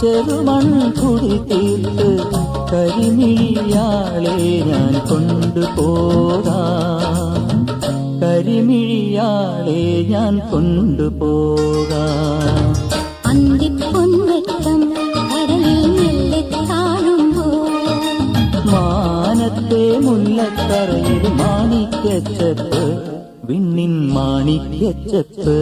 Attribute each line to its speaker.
Speaker 1: ചെറുമൺകുടി തീർത്ത് കരിമിഴിയാളെ ഞാൻ കൊണ്ടുപോകാം, കരിമിഴിയാളെ ഞാൻ കൊണ്ടുപോകാം.
Speaker 2: അന്തിപ്പൊൻവെട്ടം കടലിൽ മെല്ലെ കാണുമ്പോൾ
Speaker 1: മാനത്തെ മുല്ലക്കരയിൽ മാണിക്യച്ചെപ്പ്, വിണ്ണിൻ മാണിക്യച്ചെപ്പ്.